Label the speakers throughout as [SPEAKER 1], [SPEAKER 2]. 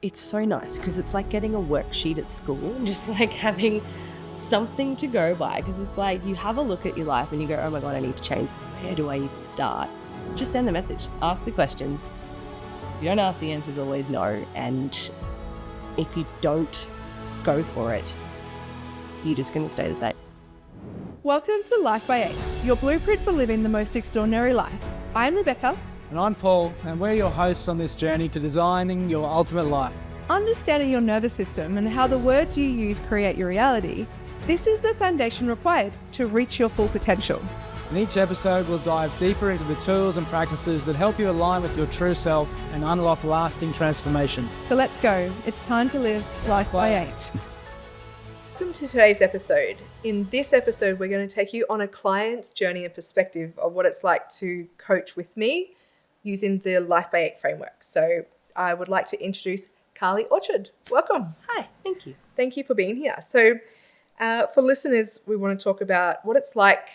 [SPEAKER 1] it's so nice because it's like getting a worksheet at school and just like having something to go by, because it's like you have a look at your life and you go, oh my God, I need to change. Where do I even start? Just send the message, ask the questions. If you don't ask, the answer is always no. And if you don't go for it, you're just going to stay the same.
[SPEAKER 2] Welcome to Life by 8, your blueprint for living the most extraordinary life. I'm Rebecca.
[SPEAKER 3] And I'm Paul, and we're your hosts on this journey to designing your ultimate life.
[SPEAKER 2] Understanding your nervous system and how the words you use create your reality, this is the foundation required to reach your full potential.
[SPEAKER 3] In each episode, we'll dive deeper into the tools and practices that help you align with your true self and unlock lasting transformation.
[SPEAKER 2] So let's go. It's time to live Life by 8. Welcome to today's episode. In this episode, we're going to take you on a client's journey and perspective of what it's like to coach with me using the Life by 8 framework. So I would like to introduce Carly Orchard. Welcome.
[SPEAKER 1] Hi, thank you.
[SPEAKER 2] Thank you for being here. So for listeners, we want to talk about what it's like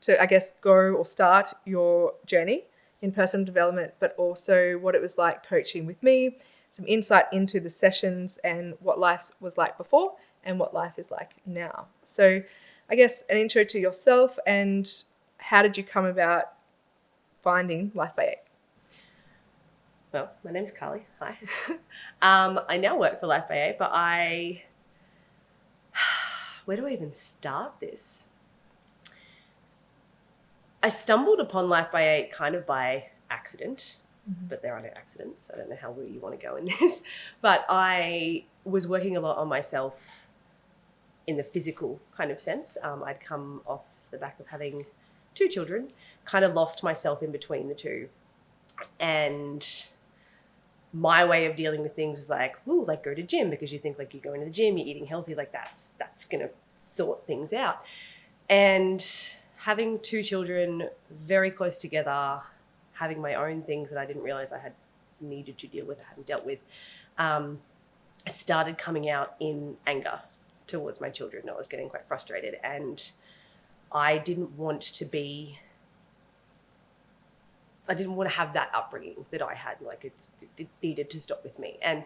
[SPEAKER 2] to, I guess, go or start your journey in personal development, but also what it was like coaching with me, some insight into the sessions and what life was like before and what life is like now. So I guess an intro to yourself and how did you come about finding Life by 8?
[SPEAKER 1] Well, my name's Carly. Hi. I now work for Life by 8, but where do I even start this? I stumbled upon Life by 8 kind of by accident, but there are no accidents. I don't know how well you want to go in this, but I was working a lot on myself in the physical kind of sense. I'd come off the back of having 2 children, kind of lost myself in between the two. And my way of dealing with things was like, ooh, like go to gym, because you think like you're going to the gym, you're eating healthy, like that's going to sort things out. And having 2 children very close together, having my own things that I didn't realize I had needed to deal with, I hadn't dealt with, I started coming out in anger towards my children. I was getting quite frustrated and I didn't want to have that upbringing that I had. Like it needed to stop with me. And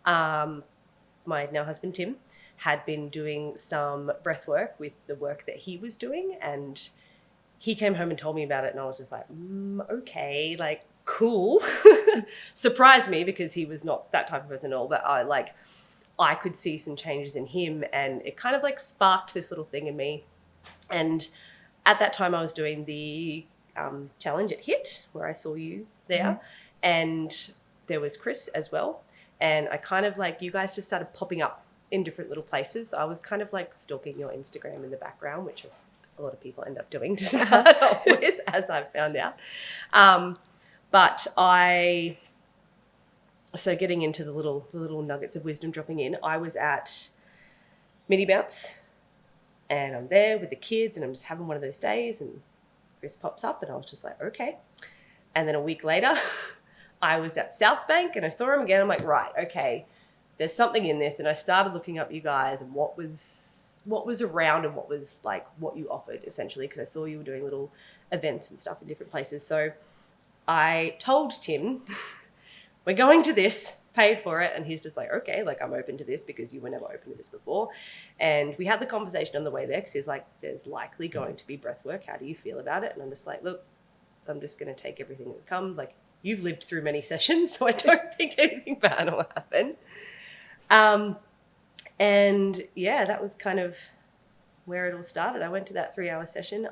[SPEAKER 1] my now husband, Tim, had been doing some breath work with the work that he was doing. And he came home and told me about it. And I was just like, okay, like cool. Surprised me because he was not that type of person at all. But I could see some changes in him and it kind of like sparked this little thing in me. And at that time I was doing the challenge at HIT where I saw you there and there was Chris as well. And I kind of like, you guys just started popping up in different little places. So I was kind of like stalking your Instagram in the background, which a lot of people end up doing to start off with, as I've found out. So getting into the little nuggets of wisdom dropping in, I was at Mini Bounce and I'm there with the kids and I'm just having one of those days and Chris pops up and I was just like, okay. And then a week later, I was at South Bank and I saw him again. I'm like, right, okay, there's something in this. And I started looking up you guys and what was around and what was like what you offered essentially, because I saw you were doing little events and stuff in different places. So I told Tim, we're going to this, paid for it. And he's just like, okay, like I'm open to this because you were never open to this before. And we had the conversation on the way there because he's like, there's likely going to be breath work. How do you feel about it? And I'm just like, look, I'm just going to take everything that comes. Like you've lived through many sessions, so I don't think anything bad will happen. And yeah, that was kind of where it all started. I went to that 3-hour session.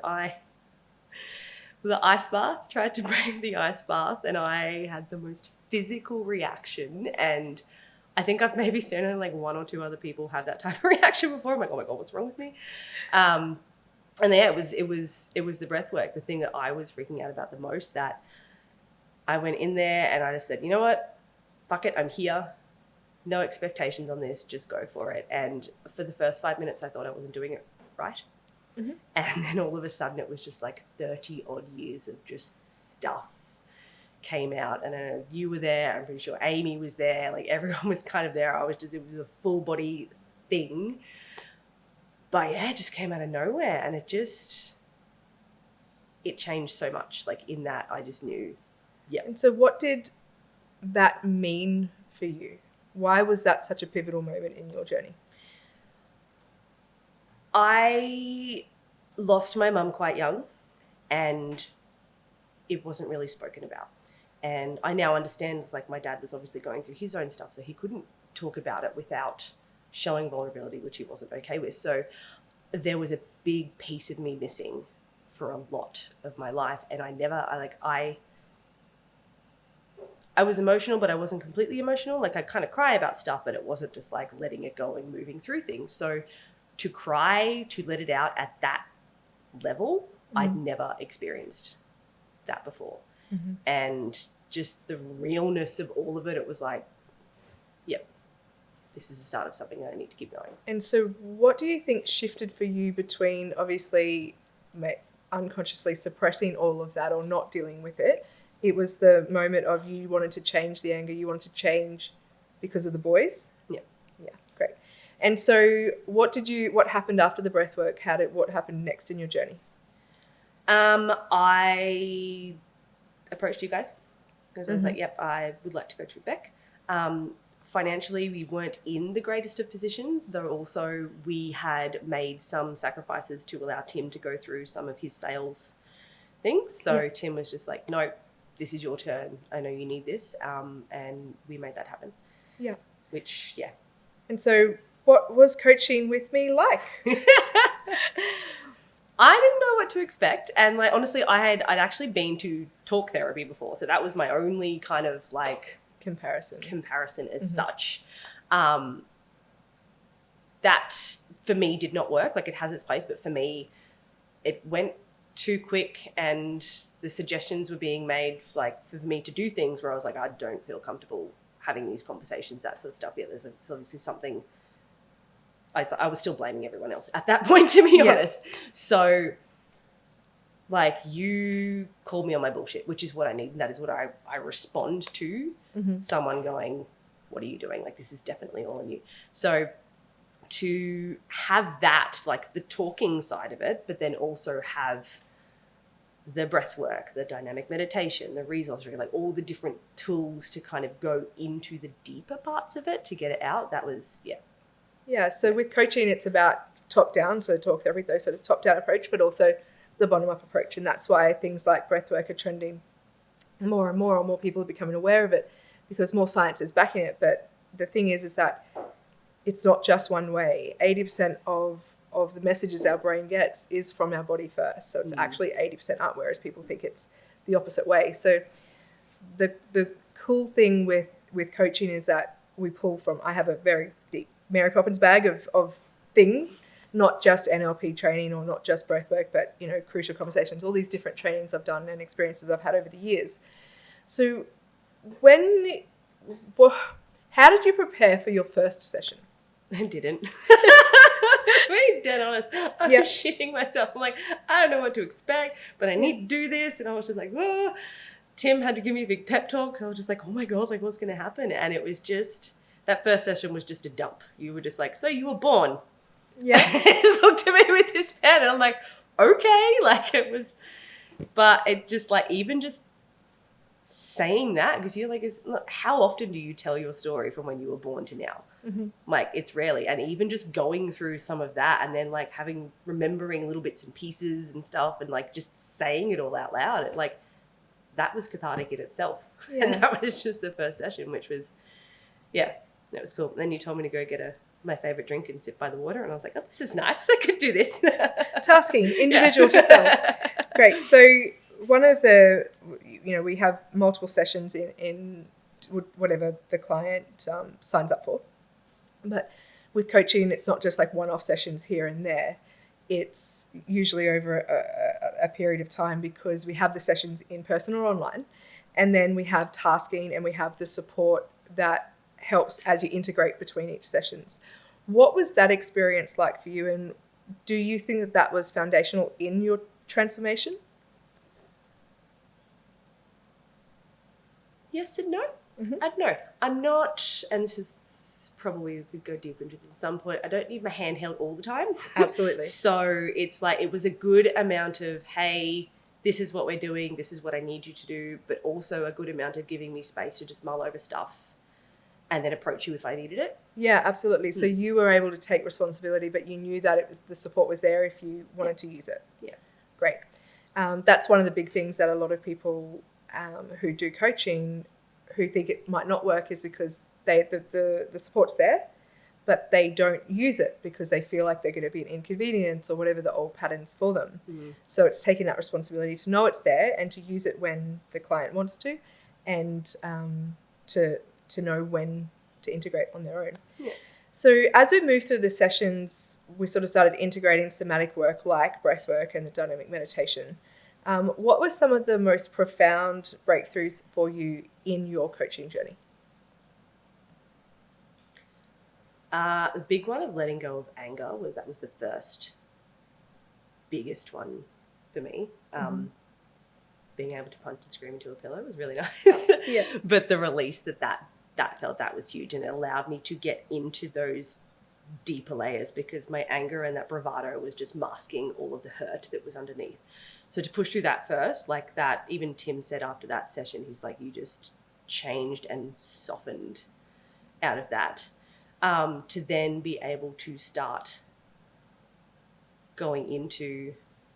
[SPEAKER 1] The ice bath, tried to brave the ice bath, and I had the most physical reaction. And I think I've maybe seen only like 1 or 2 other people have that type of reaction before. I'm like, oh my God, what's wrong with me? And yeah, it was the breath work, the thing that I was freaking out about the most, that I went in there and I just said, you know what? Fuck it, I'm here. No expectations on this, just go for it. And for the first 5 minutes, I thought I wasn't doing it right. Mm-hmm. And then all of a sudden it was just like 30 odd years of just stuff came out. And you were there, I'm pretty sure Amy was there, like everyone was kind of there. It was a full body thing. But yeah, it just came out of nowhere and it changed so much. Like in that I just knew, yeah.
[SPEAKER 2] And so what did that mean for you? Why was that such a pivotal moment in your journey?
[SPEAKER 1] I lost my mum quite young, and it wasn't really spoken about. And I now understand, it's like my dad was obviously going through his own stuff, so he couldn't talk about it without showing vulnerability, which he wasn't okay with. So there was a big piece of me missing for a lot of my life. And I was emotional, but I wasn't completely emotional. Like, I kind of cry about stuff, but it wasn't just like letting it go and moving through things. So to cry, to let it out at that level, I'd never experienced that before. And just the realness of all of it, it was like, yep, this is the start of something that I need to keep going.
[SPEAKER 2] And so what do you think shifted for you between obviously unconsciously suppressing all of that or not dealing with it? It was the moment of you wanted to change the anger, you wanted to change because of the boys?
[SPEAKER 1] Yeah.
[SPEAKER 2] Yeah, great. And so what happened after the breath work? What happened next in your journey?
[SPEAKER 1] I approached you guys because I was like, yep, I would like to coach with Beck. Financially, we weren't in the greatest of positions, though also we had made some sacrifices to allow Tim to go through some of his sales things. So Tim was just like, no, this is your turn. I know you need this. And we made that happen.
[SPEAKER 2] Yeah.
[SPEAKER 1] Which, yeah.
[SPEAKER 2] And so what was coaching with me like?
[SPEAKER 1] I didn't know what to expect. And like, honestly, I'd actually been to talk therapy before. So that was my only kind of like comparison as such. That for me did not work. Like, it has its place, but for me, it went too quick, and the suggestions were being made like for me to do things where I was like, I don't feel comfortable having these conversations, that sort of stuff. Yeah, there's obviously something. I was still blaming everyone else at that point, to be honest. So, like, you called me on my bullshit, which is what I need. And that is what I respond to. Someone going, what are you doing? Like, this is definitely all on you. So to have that, like the talking side of it, but then also have the breath work, the dynamic meditation, the resource, like all the different tools to kind of go into the deeper parts of it to get it out. That was,
[SPEAKER 2] Yeah, so with coaching, it's about top down, so talk therapy, those sort of top down approach, but also the bottom up approach. And that's why things like breathwork are trending more and more people are becoming aware of it because more science is backing it. But the thing is that it's not just one way. 80% of the messages our brain gets is from our body first. So it's actually 80% up, whereas people think it's the opposite way. So the cool thing with coaching is that we pull from, I have a very deep Mary Poppins bag of things, not just NLP training or not just breathwork, but, you know, crucial conversations, all these different trainings I've done and experiences I've had over the years. So how did you prepare for your first session?
[SPEAKER 1] I didn't. Being dead honest, I was shitting myself. I'm like, I don't know what to expect, but I need to do this. And I was just like, oh. Tim had to give me a big pep talk because I was just like, oh my God, like what's going to happen? And it was just, that first session was just a dump. You were just like, so you were born.
[SPEAKER 2] Yeah.
[SPEAKER 1] He just looked at me with his pen and I'm like, okay. Like it was, but it just like, even just saying that, because you're like, how often do you tell your story from when you were born to now? Like it's rarely. And even just going through some of that and then like remembering little bits and pieces and stuff and like just saying it all out loud, it like, that was cathartic in itself. Yeah. And that was just the first session, which was, that was cool. And then you told me to go get my favorite drink and sit by the water. And I was like, oh, this is nice. I could do this.
[SPEAKER 2] Tasking, individual to self. Great. So one of the, we have multiple sessions in whatever the client signs up for. But with coaching, it's not just like one-off sessions here and there. It's usually over a period of time because we have the sessions in person or online. And then we have tasking and we have the support that helps as you integrate between each sessions. What was that experience like for you? And do you think that was foundational in your transformation?
[SPEAKER 1] Yes and no. I don't know. I'm not, and this is probably, we could go deep into this at some point, I don't need my hand held all the time.
[SPEAKER 2] Absolutely.
[SPEAKER 1] So it's like, it was a good amount of, hey, this is what we're doing, this is what I need you to do, but also a good amount of giving me space to just mull over stuff and then approach you if I needed it.
[SPEAKER 2] Yeah, absolutely. So you were able to take responsibility, but you knew that the support was there if you wanted to use it.
[SPEAKER 1] Yeah.
[SPEAKER 2] Great. That's one of the big things that a lot of people who do coaching who think it might not work is because the support's there, but they don't use it because they feel like they're going to be an inconvenience or whatever the old patterns for them. So it's taking that responsibility to know it's there and to use it when the client wants to, and to know when to integrate on their own.
[SPEAKER 1] Yeah.
[SPEAKER 2] So as we moved through the sessions, we sort of started integrating somatic work like breathwork and the dynamic meditation. What were some of the most profound breakthroughs for you in your coaching journey?
[SPEAKER 1] The big one of letting go of anger was the first biggest one for me. Being able to punch and scream into a pillow was really nice.
[SPEAKER 2] Yeah.
[SPEAKER 1] But the release that felt, that was huge, and it allowed me to get into those deeper layers because my anger and that bravado was just masking all of the hurt that was underneath. So to push through that first, like that, even Tim said after that session, he's like, you just changed and softened out of that. To then be able to start going into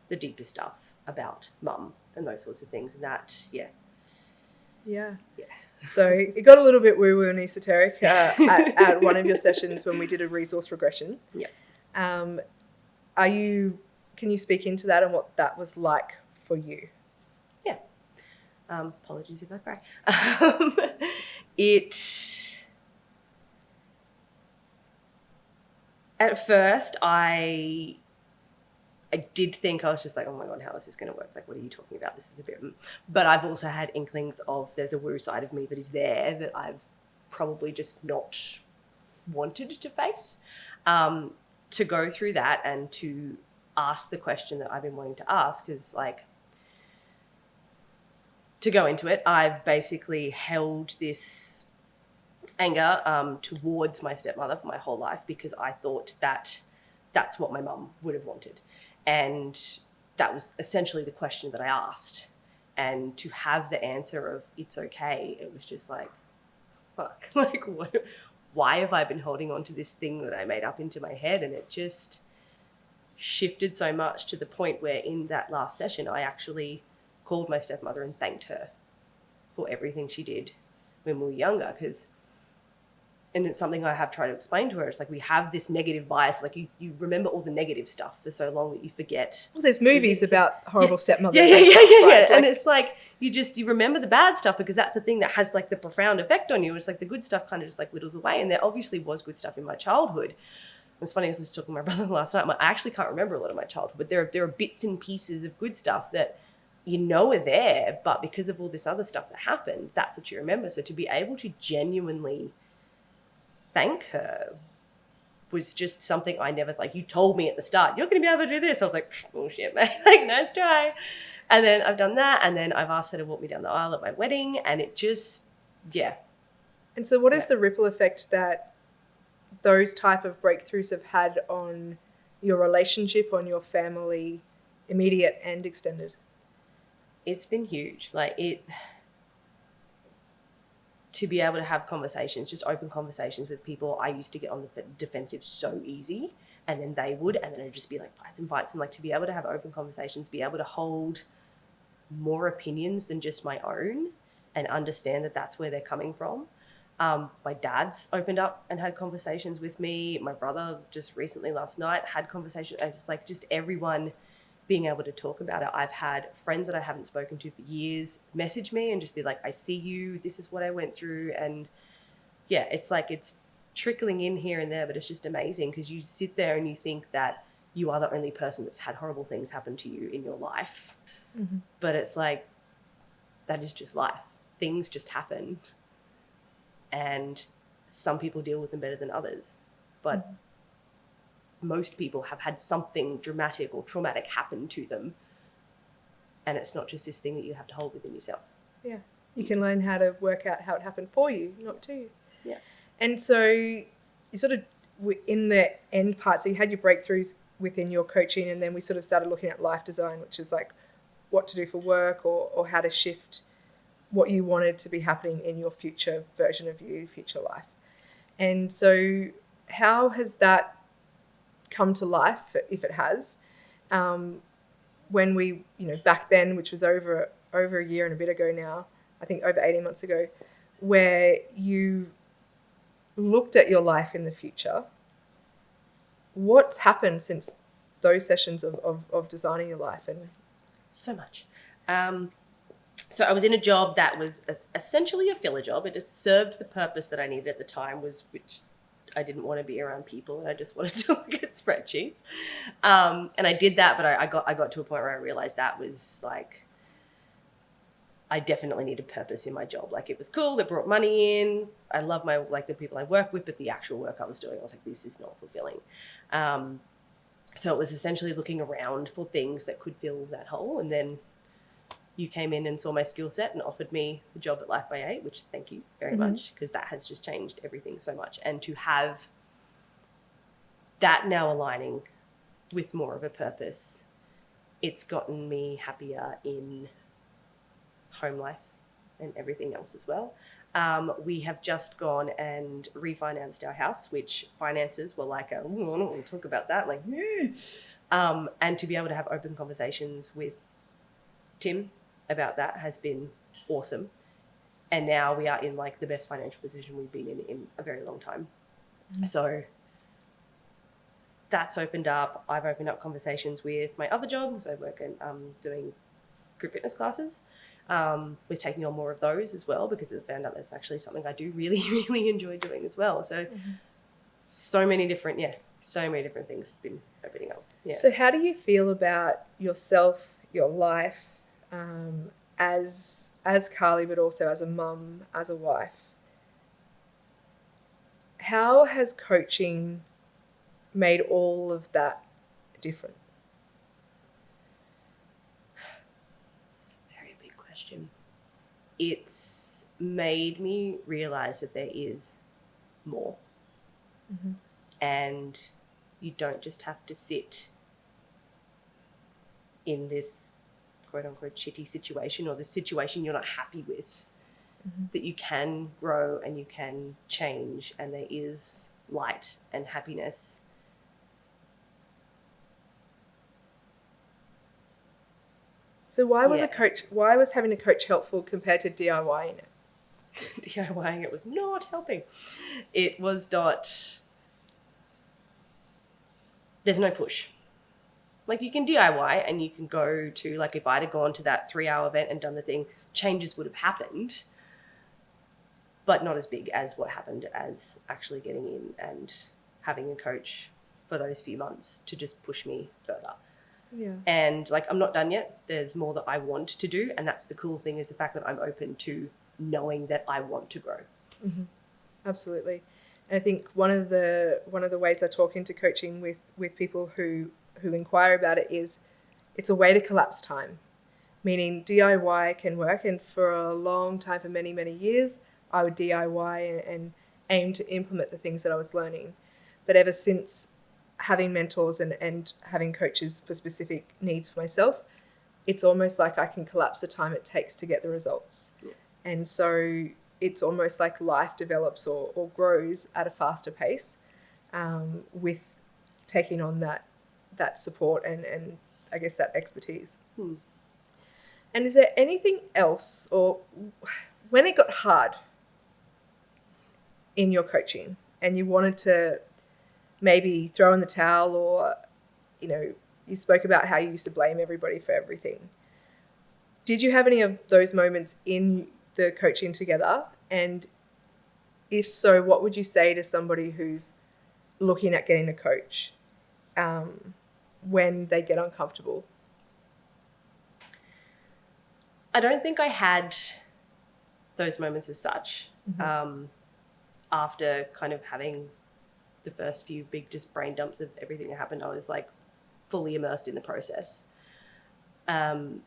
[SPEAKER 1] the deeper stuff about mum and those sorts of things. And that, yeah. So it got a little bit woo-woo and esoteric at one of your sessions when we did a resource regression. Yeah.
[SPEAKER 2] Can you speak into that and what that was like for you?
[SPEAKER 1] Yeah. Apologies if I cry. At first, I did think, I was just like, oh my God, how is this going to work? Like, what are you talking about? This is a bit... But I've also had inklings of there's a woo side of me that is there that I've probably just not wanted to face. To go through that and to ask the question that I've been wanting to ask is like, to go into it, I've basically held this anger towards my stepmother for my whole life because I thought that that's what my mum would have wanted. And that was essentially the question that I asked. And to have the answer of it's okay, it was just like, fuck, like what? Why have I been holding on to this thing that I made up into my head? And it just shifted so much to the point where in that last session, I actually called my stepmother and thanked her for everything she did when we were younger. And it's something I have tried to explain to her. It's like we have this negative bias. Like you remember all the negative stuff for so long that you forget.
[SPEAKER 2] Well, there's movies about horrible stepmothers.
[SPEAKER 1] Yeah.
[SPEAKER 2] Right?
[SPEAKER 1] And it's like you remember the bad stuff because that's the thing that has like the profound effect on you. It's like the good stuff kind of just like whittles away. And there obviously was good stuff in my childhood. It's funny, I was talking to my brother last night. I actually can't remember a lot of my childhood, but there are bits and pieces of good stuff that you know are there, but because of all this other stuff that happened, that's what you remember. So to be able to genuinely thank her was just something I never, like, you told me at the start, you're going to be able to do this. I was like, bullshit, mate. Like, nice try. And then I've done that. And then I've asked her to walk me down the aisle at my wedding. And it just, yeah.
[SPEAKER 2] And so what is the ripple effect that those type of breakthroughs have had on your relationship, on your family, immediate and extended?
[SPEAKER 1] It's been huge. Like to be able to have conversations, just open conversations with people. I used to get on the defensive so easy, and then they would, and then it'd just be like fights and fights. And like to be able to have open conversations, be able to hold more opinions than just my own and understand that that's where they're coming from. My dad's opened up and had conversations with me. My brother just recently last night had conversations. It's like just everyone being able to talk about it. I've had friends that I haven't spoken to for years message me and just be like, I see you, this is what I went through. And yeah, it's like it's trickling in here and there, but it's just amazing because you sit there and you think that you are the only person that's had horrible things happen to you in your life. Mm-hmm. But it's like, that is just life. Things just happen. And some people deal with them better than others. But most people have had something dramatic or traumatic happen to them. And it's not just this thing that you have to hold within yourself.
[SPEAKER 2] Yeah. You can learn how to work out how it happened for you, not to you.
[SPEAKER 1] Yeah.
[SPEAKER 2] And so you sort of, in the end part, so you had your breakthroughs within your coaching, and then we sort of started looking at life design, which is like what to do for work or how to shift what you wanted to be happening in your future version of you, future life. And so how has that come to life, if it has, when we, back then, which was over a year and a bit ago now, I think over 18 months ago, where you looked at your life in the future, what's happened since those sessions of designing your life? And
[SPEAKER 1] so much. So I was in a job that was essentially a filler job. It served the purpose that I needed at the time, which I didn't want to be around people, and I just wanted to look at spreadsheets. And I did that, but I got to a point where I realized that was like, I definitely needed purpose in my job. Like, it was cool, it brought money in. I love the people I work with, but the actual work I was doing, I was like, this is not fulfilling. So it was essentially looking around for things that could fill that hole. And then you came in and saw my skill set and offered me the job at Life by 8, which thank you very much, because that has just changed everything so much. And to have that now aligning with more of a purpose, it's gotten me happier in home life and everything else as well. We have just gone and refinanced our house, which finances were like, I don't want to talk about that. Like, and to be able to have open conversations with Tim about that has been awesome. And now we are in like the best financial position we've been in a very long time. So that's opened up. I've opened up conversations with my other job, because I work in doing group fitness classes. We're taking on more of those as well, because I found out that's actually something I do really, really enjoy doing as well. So so many different things have been opening up. Yeah.
[SPEAKER 2] So how do you feel about yourself, your life, as Carly, but also as a mum, as a wife? How has coaching made all of that different?
[SPEAKER 1] It's a very big question. It's made me realize that there is more. And you don't just have to sit in this quote unquote shitty situation, or the situation you're not happy with, that you can grow and you can change, and there is light and happiness.
[SPEAKER 2] So why was having a coach helpful compared to DIYing it?
[SPEAKER 1] DIYing it was not helping. It was not, there's no push. Like, you can DIY and you can go to, like, if I'd have gone to that 3-hour event and done the thing, changes would have happened, but not as big as what happened as actually getting in and having a coach for those few months to just push me further.
[SPEAKER 2] Yeah.
[SPEAKER 1] And like, I'm not done yet. There's more that I want to do. And that's the cool thing, is the fact that I'm open to knowing that I want to grow.
[SPEAKER 2] Absolutely. And I think one of the ways I talk into coaching with people who inquire about it is it's a way to collapse time, meaning DIY can work. And for a long time, for many, many years, I would DIY and aim to implement the things that I was learning. But ever since having mentors and having coaches for specific needs for myself, it's almost like I can collapse the time it takes to get the results. And so it's almost like life develops or grows at a faster pace with taking on that support and I guess that expertise. And is there anything else, or when it got hard in your coaching and you wanted to maybe throw in the towel, or, you spoke about how you used to blame everybody for everything. Did you have any of those moments in the coaching together? And if so, what would you say to somebody who's looking at getting a coach when they get uncomfortable?
[SPEAKER 1] I don't think I had those moments as such. After kind of having the first few big just brain dumps of everything that happened, I was like fully immersed in the process. I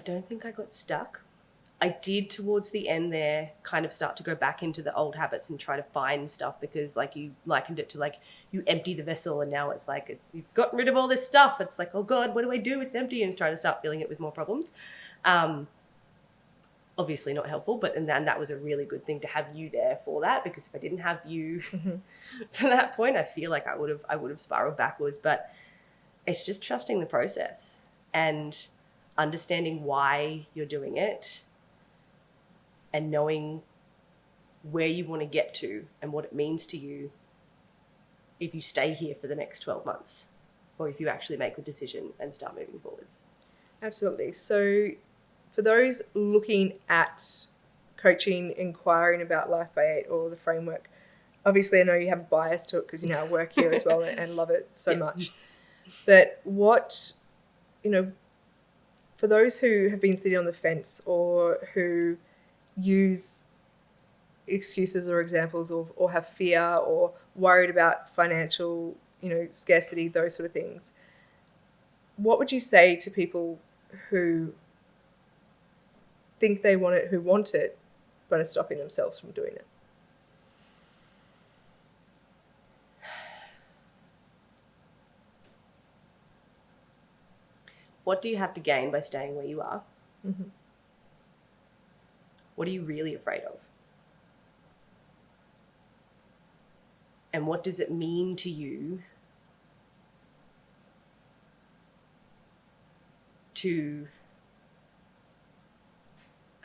[SPEAKER 1] don't think I got stuck. I did towards the end there kind of start to go back into the old habits and try to find stuff, because like you likened it to like you empty the vessel and now it's like you've gotten rid of all this stuff. It's like, oh God, what do I do? It's empty, and try to start filling it with more problems. obviously not helpful, but and that was a really good thing to have you there for that, because if I didn't have you for that point, I feel like I would have spiraled backwards. But it's just trusting the process and understanding why you're doing it and knowing where you want to get to and what it means to you if you stay here for the next 12 months or if you actually make the decision and start moving forwards.
[SPEAKER 2] Absolutely. So for those looking at coaching, inquiring about Life by 8 or the framework, obviously I know you have a bias to it because you now work here as well and love it so much. But what, for those who have been sitting on the fence or who use excuses or examples or have fear or worried about financial, scarcity, those sort of things, what would you say to people who think they want it, but are stopping themselves from doing it?
[SPEAKER 1] What do you have to gain by staying where you are?
[SPEAKER 2] Mm-hmm.
[SPEAKER 1] What are you really afraid of? And what does it mean to you to,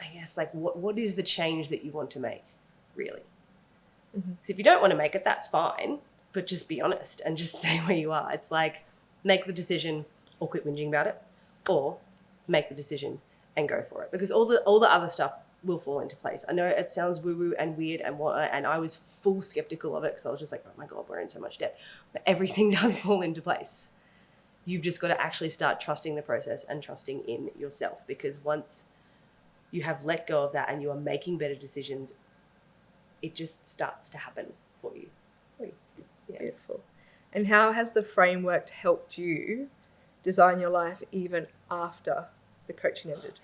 [SPEAKER 1] I guess, like what is the change that you want to make, really?
[SPEAKER 2] Mm-hmm.
[SPEAKER 1] Because if you don't want to make it, that's fine, but just be honest and just stay where you are. It's like, make the decision or quit whinging about it, or make the decision and go for it, because all the other stuff will fall into place. I know it sounds woo-woo and weird and I was full skeptical of it because I was just like, oh my God, we're in so much debt. But everything does fall into place. You've just got to actually start trusting the process and trusting in yourself, because once you have let go of that and you are making better decisions, it just starts to happen for you. Yeah.
[SPEAKER 2] Beautiful. And how has the framework helped you design your life even after the coaching ended?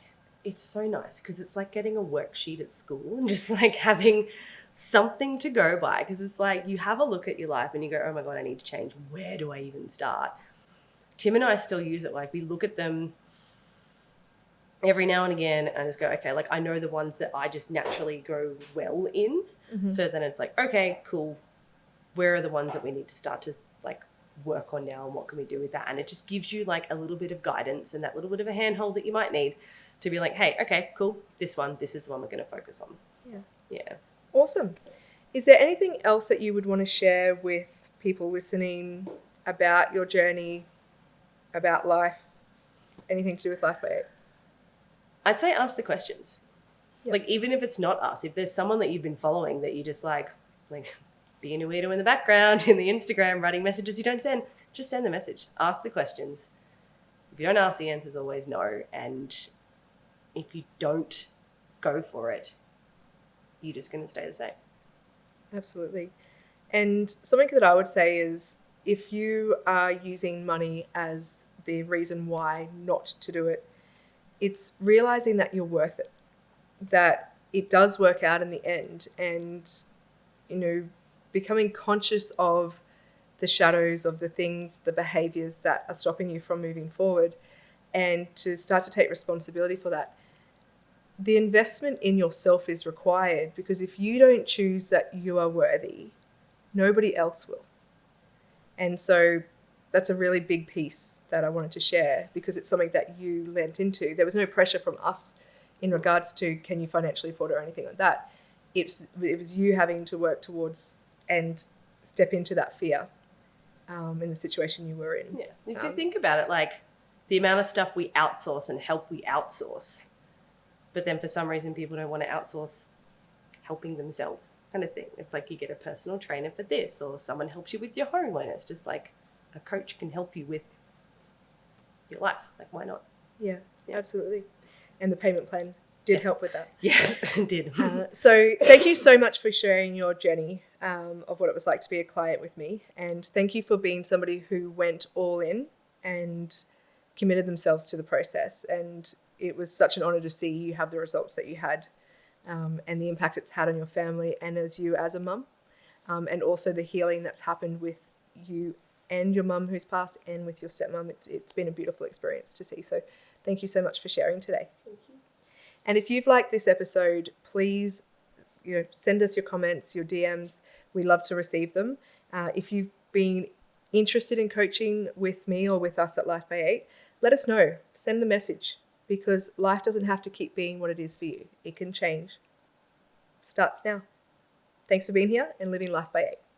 [SPEAKER 1] It's so nice because it's like getting a worksheet at school and just like having something to go by, because it's like you have a look at your life and you go, oh my God, I need to change. Where do I even start? Tim and I still use it. Like we look at them every now and again and just go, okay, like I know the ones that I just naturally go well in.
[SPEAKER 2] Mm-hmm.
[SPEAKER 1] So then it's like, okay, cool. Where are the ones that we need to start to like work on now, and what can we do with that? And it just gives you like a little bit of guidance and that little bit of a handhold that you might need to be like, hey, okay, cool. This is the one we're going to focus on. Yeah.
[SPEAKER 2] Awesome. Is there anything else that you would want to share with people listening about your journey, about life, anything to do with Life by 8?
[SPEAKER 1] I'd say ask the questions.
[SPEAKER 2] Yeah.
[SPEAKER 1] Like, even if it's not us, if there's someone that you've been following that you just like being a weirdo in the background in the Instagram, writing messages you don't send, just send the message. Ask the questions. If you don't ask, the answer is always no. And if you don't go for it, you're just going to stay the same.
[SPEAKER 2] Absolutely. And something that I would say is, if you are using money as the reason why not to do it, it's realizing that you're worth it, that it does work out in the end, and, becoming conscious of the shadows of the things, the behaviors that are stopping you from moving forward, and to start to take responsibility for that. The investment in yourself is required, because if you don't choose that you are worthy, nobody else will. And so that's a really big piece that I wanted to share, because it's something that you lent into. There was no pressure from us in regards to can you financially afford it or anything like that. It was you having to work towards and step into that fear in the situation you were in.
[SPEAKER 1] Yeah. If you think about it, like the amount of stuff we outsource and help we outsource, but then for some reason people don't want to outsource helping themselves, kind of thing. It's like you get a personal trainer for this, or someone helps you with your home loan. It's just like a coach can help you with your life. Like, why not?
[SPEAKER 2] Yeah, absolutely. And the payment plan did help with that.
[SPEAKER 1] Yes, it did.
[SPEAKER 2] So thank you so much for sharing your journey of what it was like to be a client with me. And thank you for being somebody who went all in and committed themselves to the process. And it was such an honor to see you have the results that you had, and the impact it's had on your family and as you as a mum, and also the healing that's happened with you and your mum who's passed and with your stepmom. It's been a beautiful experience to see. So thank you so much for sharing today.
[SPEAKER 1] Thank you.
[SPEAKER 2] And if you've liked this episode, please send us your comments, your DMs. We love to receive them. If you've been interested in coaching with me or with us at Life by 8, let us know. Send the message, because life doesn't have to keep being what it is for you. It can change. Starts now. Thanks for being here and living Life by 8.